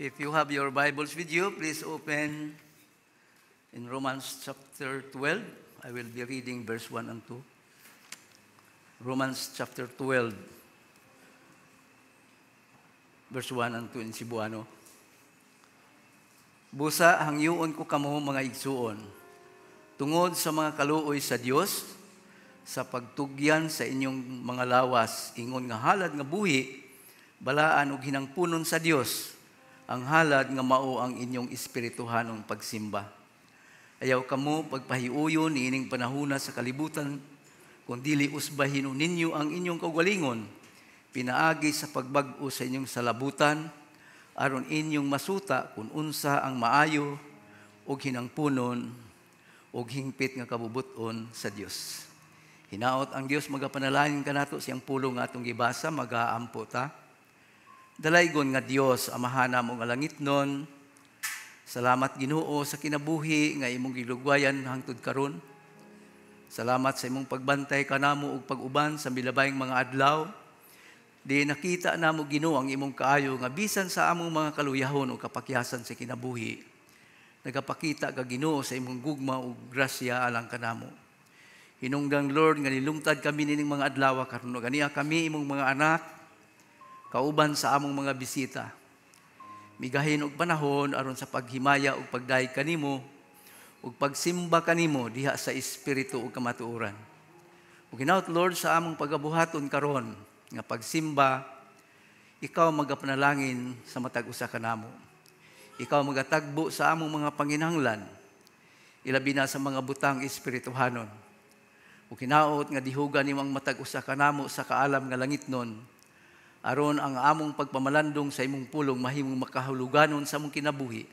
If you have your Bibles with you, please open in Romans chapter 12. I will be reading verse 1 and 2. Romans chapter 12, verse 1 and 2 in Cebuano. Busa hangyoon ko kamo mga igsuon, tungod sa mga kaluoy sa Dios, sa pagtugyan sa inyong mga lawas, ingon nga halad nga buhi, balaan ug hinangpunon sa Dios, ang halad nga mao ang inyong espirituhanong pagsimba. Ayaw kamo pagpahiuyon niining panahuna sa kalibutan, kundili usbahin ninyo ang inyong kaugalingon, pinaagi sa pagbag-o sa inyong salabutan, aron inyong masuta kung unsa ang maayo ug hinangpunon ug hingpit nga kabubuton sa Dios. Hinaot ang Dios magapanalangin kanato siyang pulong nga atong gibasa, magaampo ta. Dalaygon nga Dios amahanam ug langitnon, salamat Ginoo sa kinabuhi nga imong gilugwayan hangtod karon. Salamat sa imong pagbantay kanamo ug pag-uban sa milabayng mga adlaw. Di nakita namo Ginoo ang imong kaayo nga bisan sa among mga kaluyahon o kapakyasan sa kinabuhi. Nagapakita ka Ginoo sa imong gugma ug grasya alang kanamo. Hinungdan Lord nga nilungtad kami nining mga adlaw karon ganiya kami imong mga anak kauban sa among mga bisita. Migahin og panahon aron sa paghimaya ug pagdaig kanimo ug pagsimba kanimo diha sa espiritu ug kamatuoran. Ug hinaut Lord sa among pagabuhaton karon nga pagsimba, ikaw magapanalangin sa matag usa kanamo. Ikaw magatagbo sa among mga panginahanglan, ilabi na sa mga butang espirituhanon. Ug hinaut nga dihugan nimo ang matag usa kanamo sa kaalam nga langitnon, aron ang among pagpamalandong sa imong pulong mahimong makahuluganon sa among kinabuhi,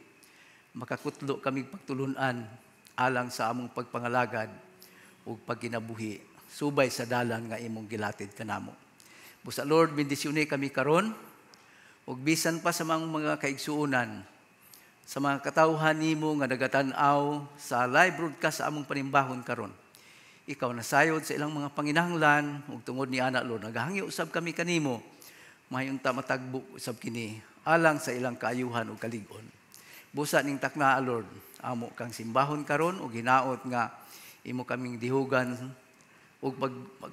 makakutlo kami pagtulunan alang sa among pagpangalagad ug pagkinabuhi, subay sa dalan nga imong gilatid kanamo. Busa Lord, bendisyone kami karon ug bisan pa sa mga kaigsuonan, sa mga katawhan nimo nga nagatan-aw sa live broadcast sa among panimbahon karon. Ikaw nasayod sa ilang mga panginahanglan ug tungod ni ana Lord, nagahangyo usab kami kanimo. Mayon ta matagbo usab kini alang sa ilang kaayuhan ug kalig-on. Busa ning takna Lord, amo kang simbahon karon ug hinaot nga imo kaming dihugan ug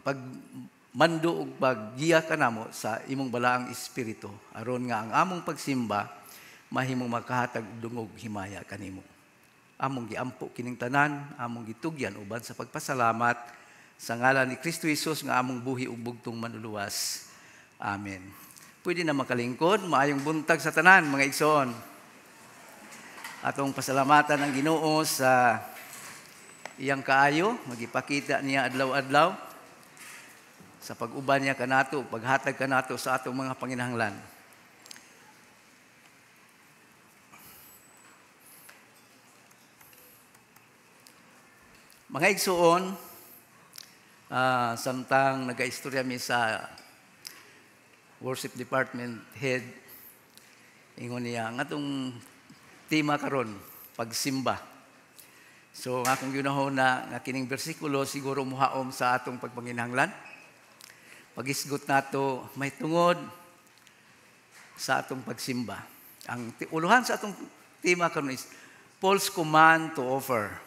pagmando ug paggiya kanamo sa imong balaang espiritu aron nga ang among pagsimba mahimong makahatag dungog himaya kanimo. Among giampo kining tanan, among gitugyan uban sa pagpasalamat sa ngalan ni Kristo Jesus nga among buhi ug bugtong manluluwas. Amen. Pwede na makalingkod, maayong buntag sa tanan, mga igsoon. Atong pasalamatan ang Ginoo sa iyang kaayo, magipakita niya adlaw-adlaw sa pag-uban niya kanato, paghatag kanato sa atong mga panginahanglan. Mga igsoon, samtang nag-istorya mi sa worship department head, ingon niya, nga itong tema karon pagsimba. So, nga akong ginahon na nga kining bersikulo, siguro muhaom sa atong pagpanginahanglan. Pag-isgot nato, may tungod sa atong pagsimba. Ang uluhan sa atong tema karon is Paul's command to offer.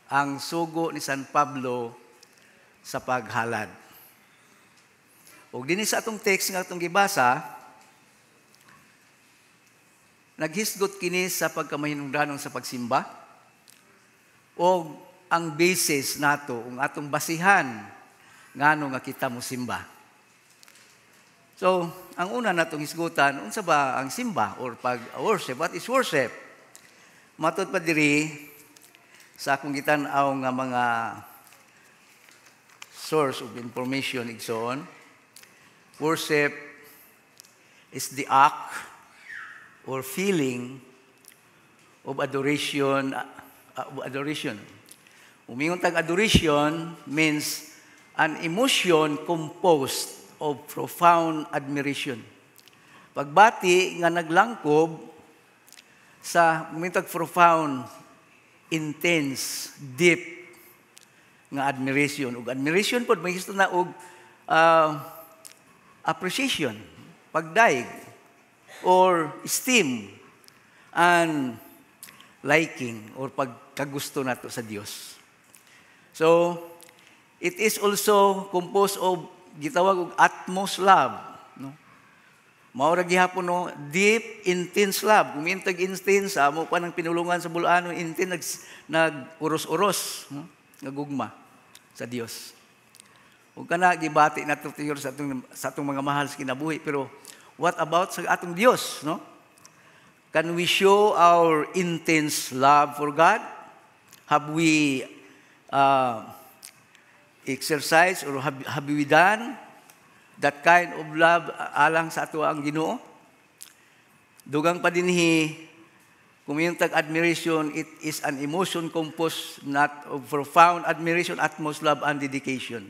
Ang sugo ni San Pablo sa paghalad. O din sa atong text nga atong gibasa, naghisgot kini sa pagkamahinungdanon sa pagsimba o ang basis nato, ang atong basihan ngano nga kita mo simba. So, ang una natong hisgutan, unsa ba ang simba or pag-worship? What is worship? Matod pa diri sa akong gitan-aw nga mga source of information igsoon, worship is the act or feeling of adoration. Umingon tag adoration means an emotion composed of profound admiration. Pagbati nga naglangkob sa umintag profound, intense, deep nga admiration. Ug admiration pod may gusto na og appreciation, pagdaig, or esteem, and liking or pagkagusto nato sa Dios. So, it is also composed of gitawag og utmost love, no? Mao ra gihapon no, deep intense love. Kung intag intense amo pa nang pinulungan sa bulano, intense nag-uros-uros, no? Nagugma sa Dios. Ug kana gibati nato tiyor sa atong mga mahal sa kinabuhi, pero what about sa atong Dios, no? Can we show our intense love for God? Have we exercise or have we done that kind of love alang sa ato ang Ginoo? Dugang pa dinhi, kung yung admiration, it is an emotion composed not of profound admiration, utmost love, and dedication.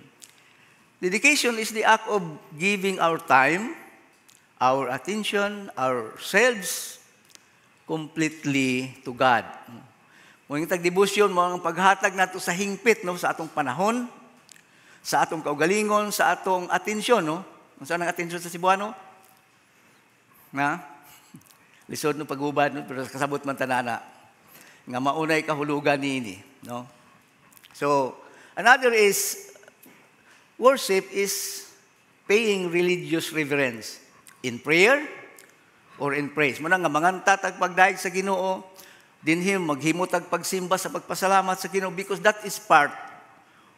Dedication is the act of giving our time, our attention, ourselves completely to God. Kung yung tag-devotion, mga paghatag nato sa hingpit, no, sa atong panahon, sa atong kaugalingon, sa atong atensyon, no? Kung saan ang atensyon sa Cebuano? Na? Lisod no pag-ubad, no? Pero kasabot man tanana. Nga maunay kahulugan niini, no? So, another is, worship is paying religious reverence in prayer or in praise. Muna nga manganta tag pagdaig sa Ginoo, dinhim maghimot tag pagsimba sa pagpasalamat sa Ginoo, because that is part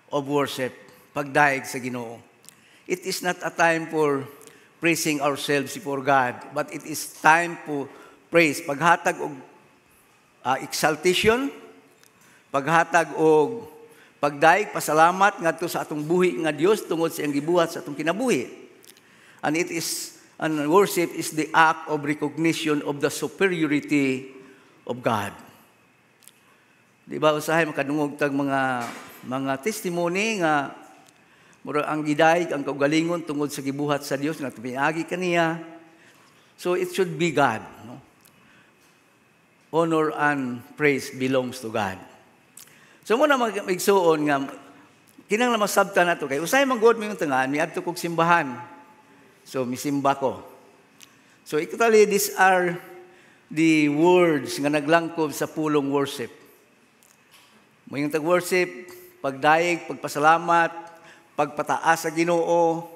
of worship, pagdaig sa Ginoo. It is not a time for praising ourselves before God, but it is time for praise, paghatag og exaltation, paghatag og pagdaig, pasalamat ngadto sa atong buhi nga Dios tungod sa iyang gibuhat sa atong kinabuhi. And worship is the act of recognition of the superiority of God. Di ba usahay makadungog tag mga testimony nga mura ang gidaig ang kaugalingon tungod sa gibuhat sa Dios nga pinaagi kaniya. So it should be God, no? Honor and praise belongs to God. So muna magsuon nga kinang masabtan nato kay usay man God mo yung tangan, miadto kog simbahan. So misimba ko. So actually these are the words nga naglangkob sa pulong worship. Mo yung tag-worship, pagdaig, pagpasalamat, pagpataas sa Ginoo,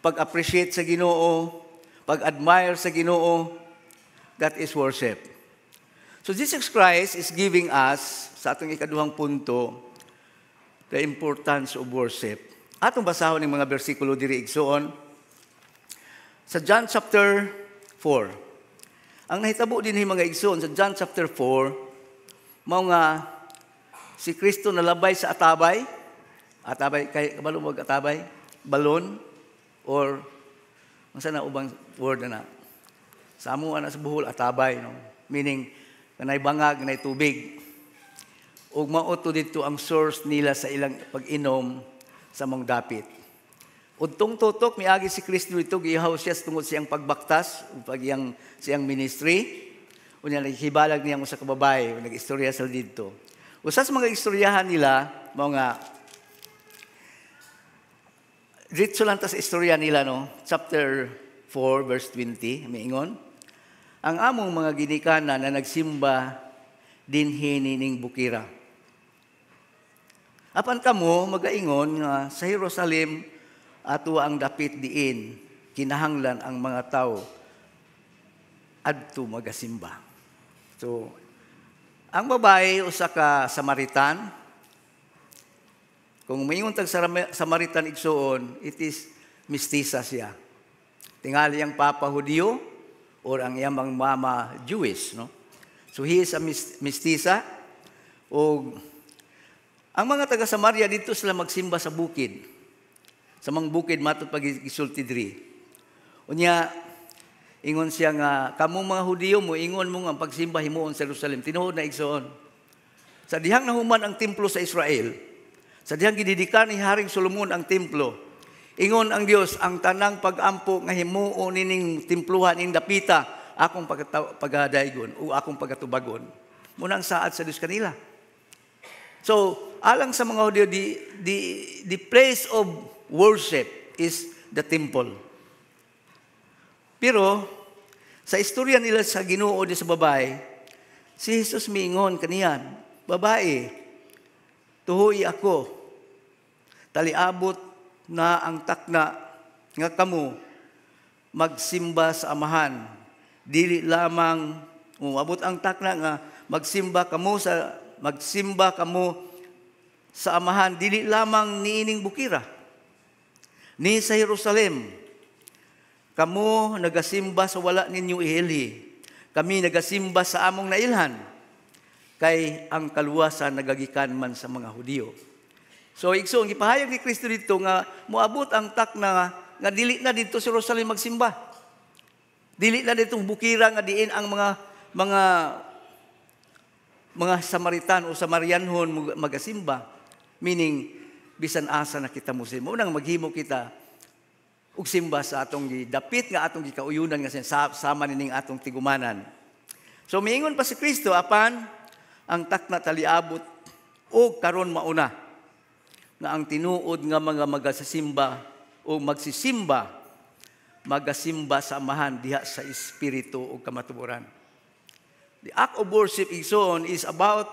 pag-appreciate sa Ginoo, pag-admire sa Ginoo, that is worship. So Jesus Christ is giving us sa atong ikaduhang punto, the importance of worship. Atong basahon ng mga bersikulo diri igsoon. Sa John chapter 4. Ang nahitabo din ng mga igsoon sa John chapter 4, mao nga si Kristo nalabay sa atabay. Atabay, kay kabalo mo atabay? Balon? Or, masa na ubang word na? Sa amo na sa buhol, atabay. No? Meaning, kanay bangag, kanay tubig. Ug mauto dito ang source nila sa ilang pag-inom sa mong dapit. Udtong tutok miagi si Kristo dito gihaw siya tungod siyang pagbaktas ug siyang ministry. Unya naghibalag niya usa ka babae, nag-istorya sa dito. Usa sa mga istoryahan nila mao nga dito lang ta sa istorya nila, no? Chapter 4 verse 20 miingon, ang among mga ginikanan na nagsimba dinhi ning bukira. Apan kamo magaingon nga sa Jerusalem ato ang dapit diin, kinahanglan ang mga tao adto magasimba. So, ang babae usa ka Samaritan. Kung mayingon tag Samaritan igsoon, it is mestiza siya. Tingali ang papa Hudiyo or ang iyang mama Jewish, no? So he is a mestiza. O ang mga taga Samaria dito sila magsimba sa bukid. Sa mga bukid matod pag-isulti diri. Unya ingon siya nga kamong mga Hudiyo mo ingon mo nga pagsimba himuon sa Jerusalem tinuod na igsoon. Sa dihang nahuman ang templo sa Israel, sa dihang gidedikan ni Haring Solomon ang templo, ingon ang Dios ang tanang pag-ampo nga himuon nining templuhan ning dapita akong pagadaygon o akong pagatubagon. Muna ang saad sa Dios kanila. So, alang sa mga Hudyo, the place of worship is the temple. Pero, Sa istorya nila sa Ginoo di sa babae, si Jesus miingon kaniya, babae, tuhoy ako, taliabot na ang takna nga kamo magsimba sa amahan. Dili lamang umabot ang takna nga magsimba kamo sa amahan, dili lamang niining bukira. Ni sa Jerusalem, kamo nagasimba sa wala ninyo ihili. Kami nagasimba sa among nailhan. Kay ang kaluwasan nagagikan man sa mga Hudiyo. So, igsoon, gipahayag ni Kristo dito nga moabot ang takna nga dili na dito sa Jerusalem magsimba. Dili na ditong bukira nga diin ang mga Samaritan o Samarianhon magasimba. Meaning, bisan asa na kita Muslim. Unang maghimo kita ug simba sa atong dapit nga atong gikauyunan nga sama nining atong tigumanan. So miingon pa si Kristo apan ang takna taliabot o karon mauna nga ang tinuod nga mga magasimba o magsisimba magasimba sa amahan diha sa espiritu o kamatuoran. The act of worship igsoon is about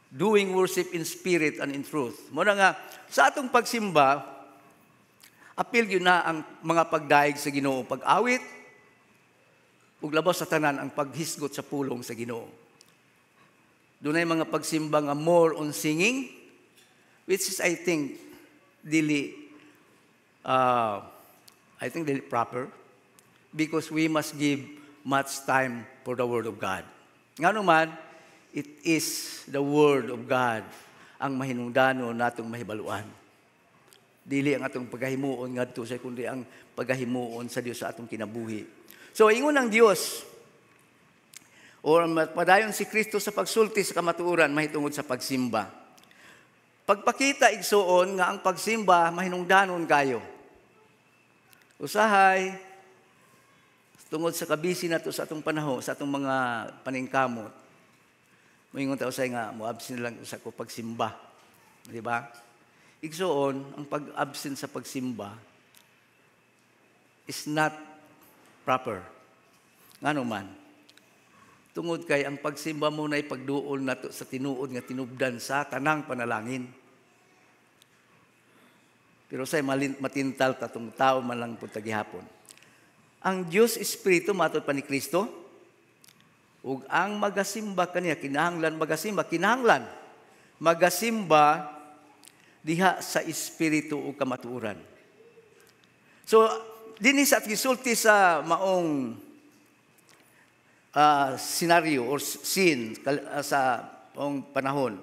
doing worship in spirit and in truth. Muna nga sa atong pagsimba apil yun na ang mga pagdaig sa Ginoo, pag-awit, ug labas sa tanan ang paghisgot sa pulong sa Ginoo. Doon ay mga pagsimba nga more on singing, which is I think dili proper because we must give much time for the Word of God. Nga naman, it is the Word of God ang mahinungdanon natong mahibaluan. Dili ang atong paghahimuon ngadto sa kundi ang paghahimuon sa Dios sa atong kinabuhi. So ingon ang Dios or padayon si Kristo sa pagsulti sa kamatuoran mahitungod sa pagsimba. Pagpakita igsuon nga ang pagsimba mahinungdanon kayo. Usahay tungod sa kabisi nato sa atong panahon, sa atong mga paningkamot. Moingon ta usay nga moabsent lang sa ko pagsimba. Di ba? Igsoon, ang pag-absent sa pagsimba is not proper. Ngano man? Tungod kay ang pagsimba mo na ipagduol nato sa tinuod nga tinubdan sa tanang panalangin. Pero say matintal tatong tao man lang pud tagihapon. Ang Dios Espiritu matod pa ni Kristo ug ang magasimba kaniya kinahanglan magasimba diha sa espiritu o kamatuoran. So, dinhi sa gisulti sa maong scenario or scene sa maong panahon.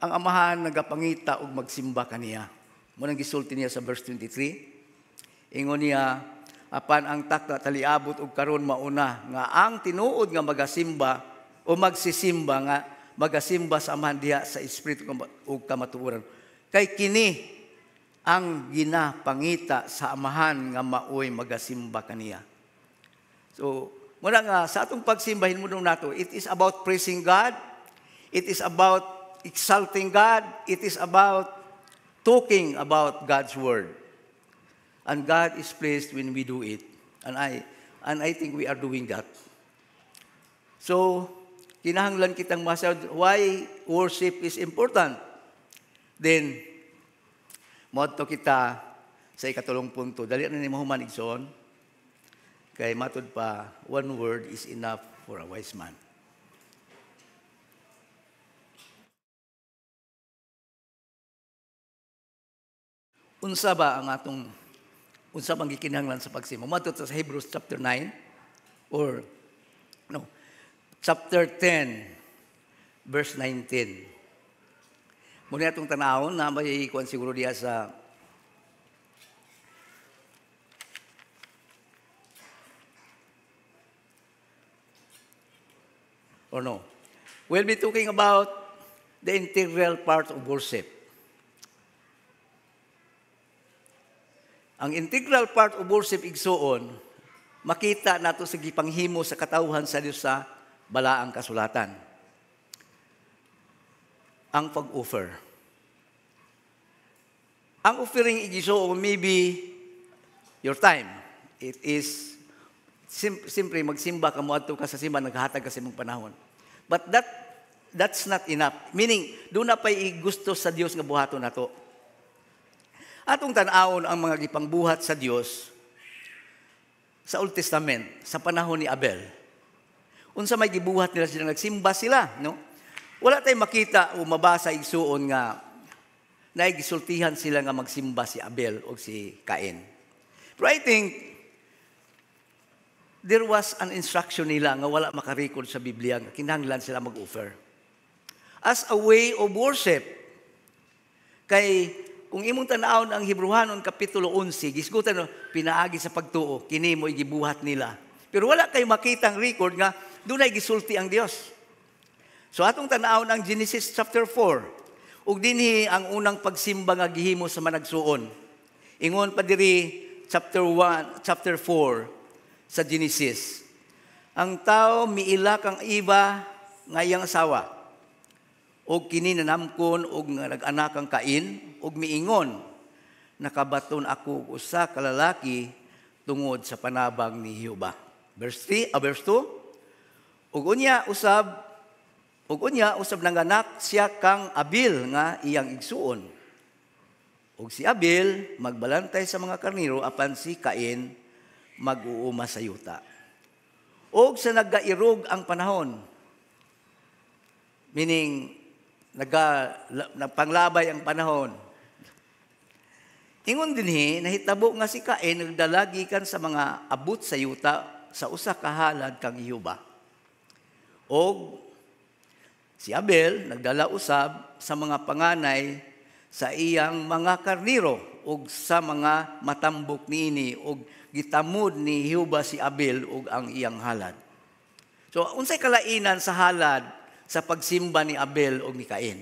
Ang amahan nagapangita og magsimba kaniya. Munang gisulti niya sa verse 23. Ingon niya, apan ang takna taliabot og karon mauna nga ang tinuod nga magasimba o magsisimba nga magasimba sa amahan diha sa espiritu ug kamatuoran. Kay kini ang ginapangita sa amahan nga maoy magasimba kaniya. So, muna nga sa atong pagsimba hinumdum nato, it is about praising God, it is about exalting God, it is about talking about God's word. And God is pleased when we do it. And I think we are doing that. So, kinahanglan kitang masad why worship is important. Then, moadto kita sa ikatulong punto. Dali na ni mahuman igsoon. Kay matod pa, one word is enough for a wise man. Unsa ba ang atong unsa bang gikinahanglan sa pagsimba? Matod sa Hebrews chapter 9 or chapter 10 verse 19. Muna itong tanahon na may ikuan siguro diya sa or no. We'll be talking about the integral part of worship. Ang integral part of worship igsuon, makita nato sa gipanghimo sa katawhan sa Dios sa balaang kasulatan. Ang pag-offer. Ang offering igisuon maybe your time. It is Simpre magsimba ka mo adto ka sa simba naghatag ka sa imong panahon. But that's not enough. Meaning, doon na pa'y gusto sa Dios nga buhaton nato. Atong tan-awon ang mga gipangbuhat sa Dios sa Old Testament, sa panahon ni Abel. Unsa may gibuhat nila sila, nagsimba sila, no? Wala tayong makita o mabasa igsuon nga naigisultihan sila nga magsimba si Abel o si Cain. Pero I think there was an instruction nila nga wala makarecord sa Biblia nga kinahanglan sila mag-offer. As a way of worship. Kay kung imong tan-awon ang Hebrehanon Kapitulo 11, gisgutan no, pinaagi sa pagtuo, kini mo igibuhat nila. Pero wala kay makitang record nga dunay gisulti ang Dios. So atong tan-awon ang Genesis chapter 4. Ug dinhi ang unang pagsimba nga gihimo sa managsuon. Ingon pa diri chapter 4 sa Genesis. Ang tao miila kang iba nga iyang asawa. Og kini nanamkon og nag-anak kang Cain og miingon, nakabaton ako usa ka lalaki tungod sa panabang ni Jehova. Verse 2. Ug unya usab nanganak siya kang Abel nga iyang igsuon. Ug si Abel magbalantay sa mga karniro apan si Cain mag-uuma sa yuta. Og sa nagairog ang panahon, meaning nagpanglabay ang panahon, ingon dinhi nahitabo nga si Cain nagdalagikan sa mga abot sa yuta sa usa ka halad kang Jehova. Og si Abel nagdala usab sa mga panganay sa iyang mga karniro ug sa mga matambok niini ug gitamod ni Jehova si Abel ug ang iyang halad. So unsay kalainan sa halad sa pagsimba ni Abel ug ni Cain?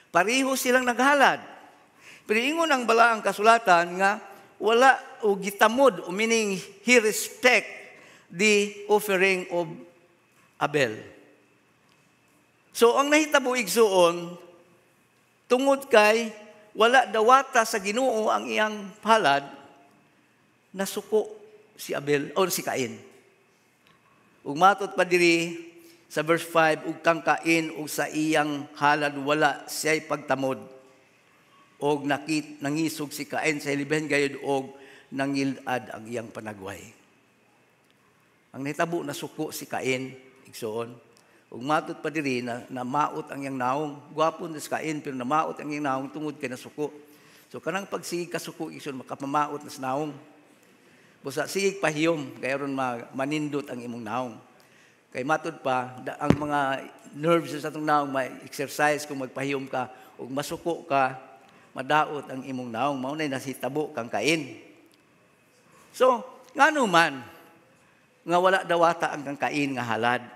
Pareho silang naghalad. Pero ingon ang balaang kasulatan nga wala o gitamod, meaning he respect the offering of Abel. So ang nahitabo igsuon tungod kay wala dawata sa Ginoo ang iyang halad, nasuko si Abel o si Cain. Ug matud pa diri sa verse 5, ug kang Cain ug sa iyang halad wala siya'y pagtamod. Og nangisog si Cain sa ilibhen gayud og nangilad ang iyang panagway. Ang nahitabo nasuko si Cain igsuon. Ug matud pa diri na maot ang iyang naong. Gwapo na si Cain pero namaot ang iyang naong tungod kay nasuko. So kanang pagsigi kasuko igsuon makapamaot na sa naong. Busa sigig pahiyom kay aron manindot ang imong naong. Kay matud pa ang mga nerves sa atong naong may exercise kung magpahiyom ka ug masuko ka, madaot ang imong naong. Mao nay nasitabo kang Cain. So, ngano man nga wala dawata ang kang Cain nga halad.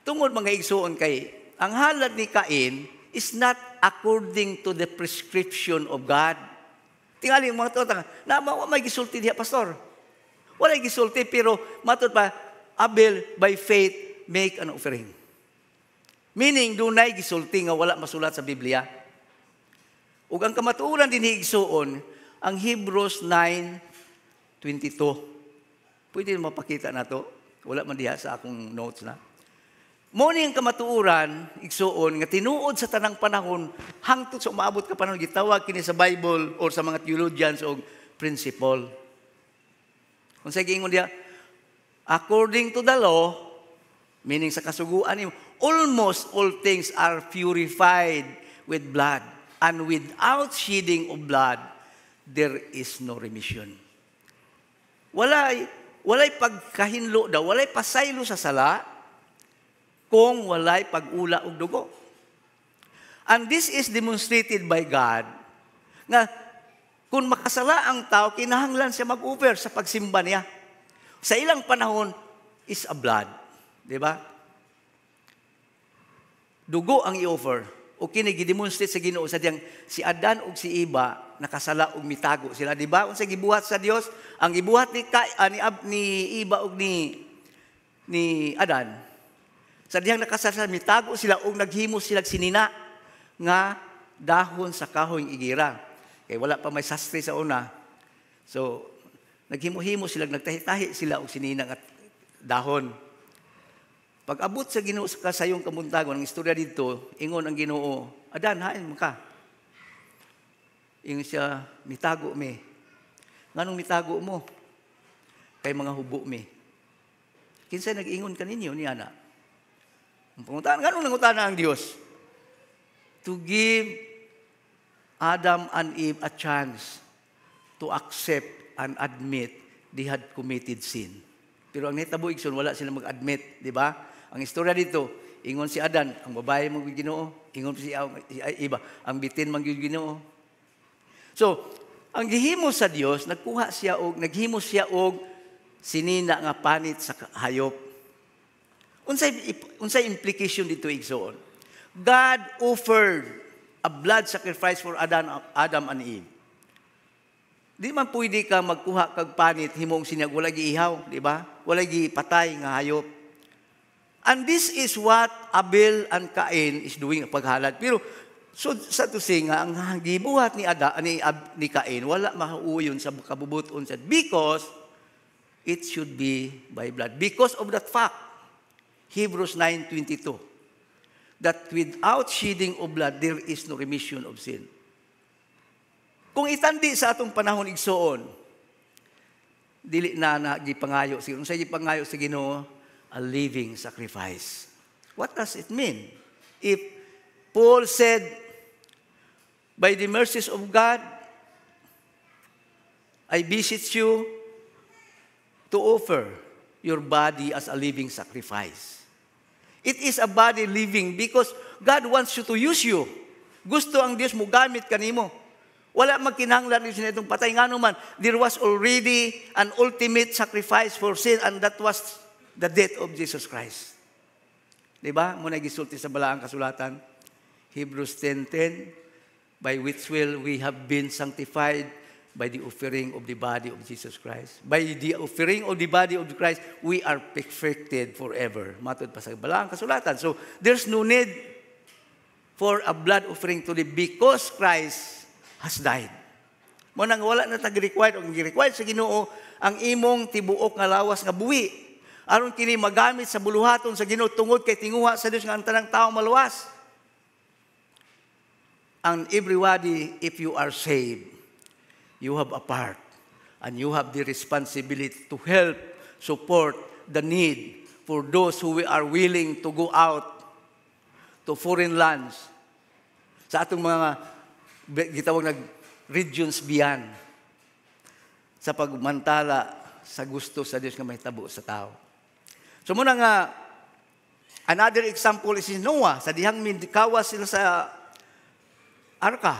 Tungod mga igsuon kay ang halad ni Cain is not according to the prescription of God. Tingali mga tuwa, na may gisulti diha pastor. Wala gisulti pero matud pa Abel by faith make an offering. Meaning dunay gisulti nga wala masulat sa Biblia. Ug ang kamatuoran din igsuon ang Hebrews 9:22. Pwede mapakita nato. Wala man diha sa akong notes na. Mao ni ang kamatuoran igsuon nga tinuod sa tanang panahon hangtod sa umaabot ka panahon gitawag kini sa Bible or sa mga theologians og principle. Kung sa giingon diha, according to the law, meaning sa kasuguan nimo, almost all things are purified with blood, and without shedding of blood, there is no remission. Walay pagkahinlo daw, walay pasaylo sa sala, kung walay pag-ula og dugo. And this is demonstrated by God, nga kung makasala ang tao, kinahanglan siya mag-offer sa pagsimba niya. Sa ilang panahon is a blood. Diba? Dugo ang i-offer. O kini-demonstrate sa Ginoo sa diyang si Adan ug si Eva nakasala ug mitago sila. Diba? Kung sa gibuhat sa Dios, ang gibuhat ni Eva ug ni Adan, sa diyang nakasala, mitago sila ug naghimo sila sinina nga dahon sa kahoy igira. Kaya wala pa may sastre sa una. So, Naghimo-himo sila, nagtahi-tahi sila og sininang at dahon. Pag abot sa Ginoo sa kasayong kamuntagon, ang istorya dito, ingon ang Ginoo, Adan, hain mo ka. Ingon siya, mitago mi. Nganong mitago mo? Kay mga hubo mi. Kinsay nag-ingon kaninyo niya na? Ang pangutan, nganong nangutana ang Dios? To give Adam and Eve a chance to accept and admit they had committed sin. Pero ang nahitabo igsoon, wala sila mag-admit, di ba? Ang istorya dito, ingon si Adan, ang babae mong Ginoo, ingon si Eva, ang bitin mang Ginoo. So, ang gihimo sa Dios, naghimo siya og sinina nga panit sa hayop. Unsay implication dito igsoon? God offered a blood sacrifice for Adam and Eve. Di man pwede ka magkuha kag panit himong sinyag wala giihaw, di ba? Wala gipatay nga hayop. And this is what Abel and Cain is doing paghalad. Pero so sa to say nga ang gibuhat ni Cain wala mahuuyon sa kabubuton sa because it should be by blood. Because of that fact, Hebrews 9:22, that without shedding of blood there is no remission of sin. Kung itandi sa atong panahon igsoon, dili na gipangayo siguro. Kung sa gipangayo sa Ginoo, a living sacrifice. What does it mean? If Paul said, by the mercies of God, I beseech you to offer your body as a living sacrifice. It is a body living because God wants you to use you. Gusto ang Diyos mo gamit kanimo. Wala magkinahanglan ni sinitong patay nga naman. There was already an ultimate sacrifice for sin and that was the death of Jesus Christ. Diba? Muna gisulti sa balaang kasulatan. Hebrews 10:10, by which will we have been sanctified by the offering of the body of Jesus Christ. By the offering of the body of Christ, we are perfected forever. Matod pa sa balaang kasulatan. So, there's no need for a blood offering today because Christ has died. Munang wala na tag-required o gi-required sa Ginoo ang imong tibuok nga lawas nga buhi. Aron kini magamit sa buluhaton sa Ginoo tungod kay tinguha sa Dios nga ang tanang tawo maluwas. And everybody, if you are saved, you have a part and you have the responsibility to help, support the need for those who are willing to go out to foreign lands. Sa atong mga gitawag nag regions beyond sa pagmantala sa gusto sa Dios nga mahitabo sa tao. So muna nga, another example is Noah. Sa dihang kawas sila sa arka.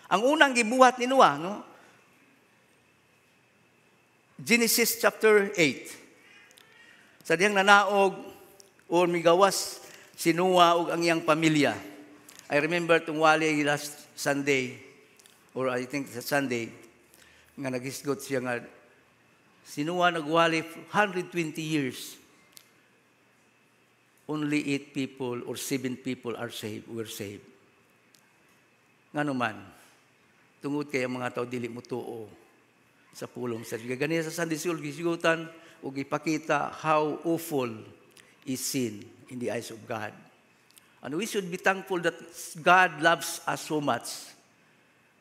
Ang unang gibuhat ni Noah, no? Genesis chapter 8. Sa dihang nanaog o migawas si Noah ug ang iyang pamilya. I remember itong wali last Sunday, or I think sa Sunday, nga nagisgot siya nga, si Noah nagwali 120 years. Only 8 people or 7 people were saved. Nga naman, tungod kay ang mga tao dili mo tuo sa pulong sa Dios. Ganyan sa Sunday School, gisigutan o ipakita how awful is sin in the eyes of God. And we should be thankful that God loves us so much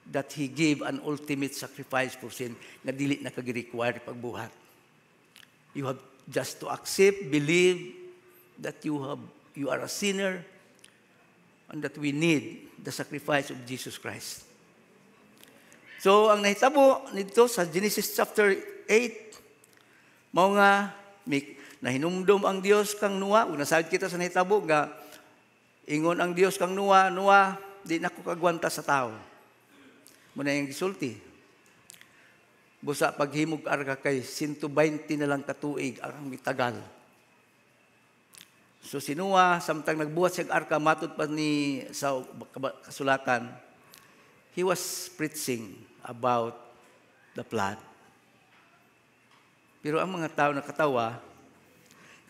that He gave an ultimate sacrifice for sin na dili na kag-require pagbuhat. You have just to accept, believe that you are a sinner and that we need the sacrifice of Jesus Christ. So, ang nahitabo nito sa Genesis chapter 8, mao nga nahinumdum ang Dios kang Noah. Una sad kita sa nahitabo nga ingon ang Dios kang Noah, di na ko kagwanta sa tao. Muna yung gisulti. Busa paghimog arka kay 120 na lang katuig ang mitagal. So si Noah, samtang nagbuhat siya arka, matod pa ni sa kasulatan, he was preaching about the flood. Pero ang mga tao nakatawa,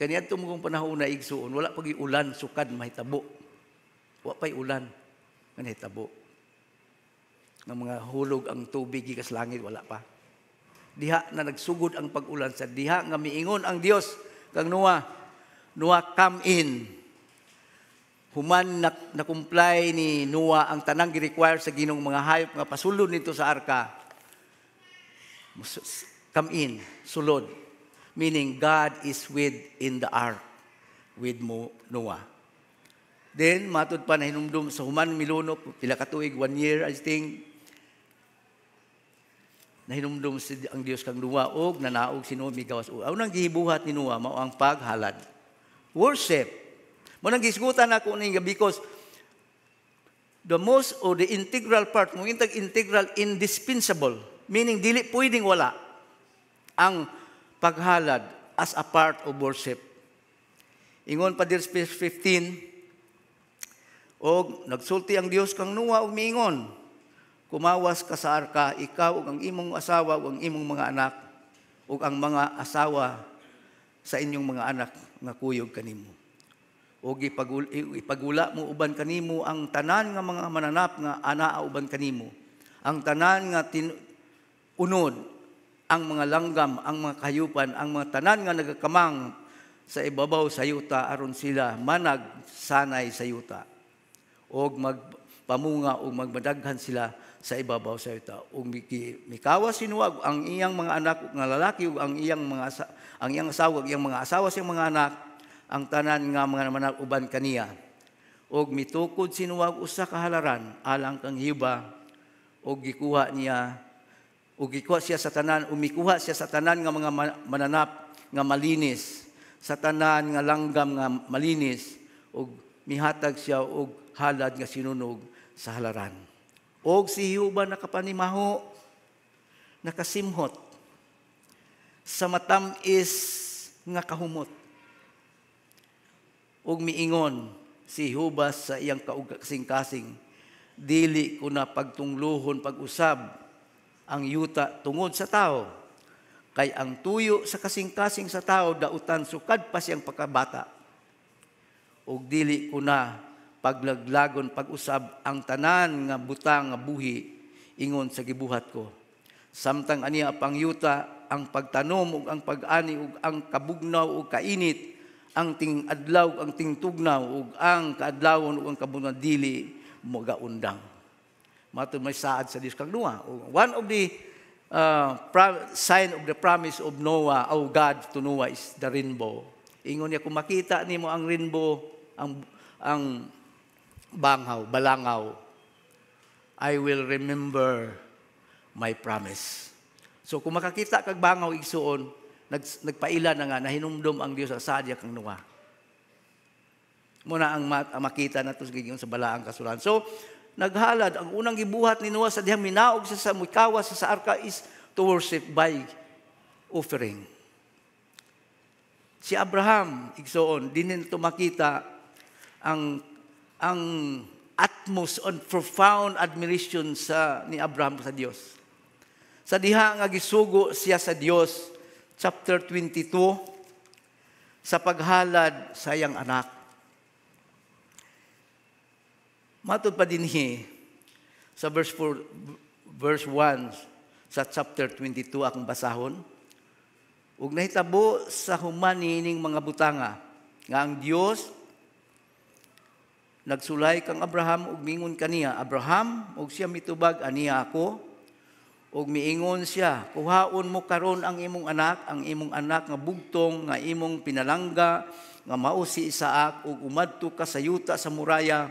kaniya tumugong panahon na igsuon, wala pag ulan, sukad, mahitabo. Wala pa'y ulan, mahitabo. Ng mga hulog ang tubig, ikas langit, wala pa. Diha na nagsugod ang pag-ulan sa diha nga miingon ang Dios kang Noah, come in. Human na comply ni Noah ang tanang gi-require sa Ginong mga hayop nga pasulod nito sa arka. Come in, sulod. Meaning God is within the ark with Noah. Then matud pa na hinumdum sa human milunok pila ka tuig, 1 year I think. Nahinumdum ang Dios kang Noah og nanaog si Noah migawas. Aw nang gihibuhat ni Noah mao ang paghalad. Worship. Mo nang gisgutan ako ning because the most or the integral part mo intag integral indispensable, meaning dili pwedeng wala ang paghalad as a part of worship. Ingon pa dir 15 og nagsulti ang Dios kang Noah og miingon, kumawas ka sa arka, ikaw ug ang imong asawa ug ang imong mga anak ug ang mga asawa sa inyong mga anak nga kuyog kanimo. Ug ipagula mo uban kanimo ang tanan nga mga mananap nga anaa uban kanimo. Ang tanan nga unod, ang mga langgam, ang mga kahayupan, ang mga tanan nga nagakamang sa ibabaw sa yuta aron sila manag sanay sa yuta. Og magpamunga o magmadaghan sila sa ibabaw sa yuta. Ug mikawas sinuwag ang iyang mga anak nga lalaki ug ang iyang asawa ug iyang mga asawa sa mga anak, ang tanan nga mga manag uban kaniya. Ug mitukod sinuwag usa ka halaran alang kang hiba ug gikuha siya sa tanan, umikuha siya sa tanan nga mga mananap nga malinis, sa tanan nga langgam nga malinis, ug mihatag siya og halad nga sinunog sa halaran. Og si Hiuba nakapanimaho, nakasimhot sa matamis nga kahumot. Og miingon si Hiuba sa iyang kasing-kasing, dili ko na pagtunglohon pag-usab ang yuta tungod sa tao, kay ang tuyo sa kasing-kasing sa tao dautan sukad pa siyang pagkabata. Og dili ko na paglaglagon pag-usab ang tanan nga butang nga buhi ingon sa gibuhat ko. Samtang aniya pang yuta ang pagtanom ug ang pag-ani ug ang kabugnaw ug kainit, ang ting-adlaw ug ang ting-tugnaw ug ang kaadlawon ug ang kabugnaw dili mo gaundang. Matud may saad sa Dios kang Noah. One of the sign of the promise of Noah, of God to Noah is the rainbow. Ingon niya, kung makita nimo ang rainbow, ang banghaw, balangaw, I will remember my promise. So kung makakita kag bangaw igsuon, nagpaila na nga, nahinumdum ang Dios sa sadya kang Noah. Muna ang makita na ito sa balaang kasulan. So, naghalad, ang unang gibuhat ni Noah sa dihang minaog sa mukawas sa arka is to worship by offering. Si Abraham, igsoon, din nito makita ang utmost and profound admiration ni Abraham sa Dios. Sa diha nga gisugo siya sa Dios, chapter 22, sa paghalad sa iyang anak. Matod pa dinhi sa verse 1 sa chapter 22 akong basahon. Ug nahitabo sa human nining mga butanga nga ang Dios nagsulay kang Abraham ug mingon kaniya, Abraham, ug siya mitubag, aniya ako. Ug miingon siya, kuhaon mo karon ang imong anak nga bugtong nga imong pinalangga nga mao si Isaac ug umadto ka sa yuta sa muraya.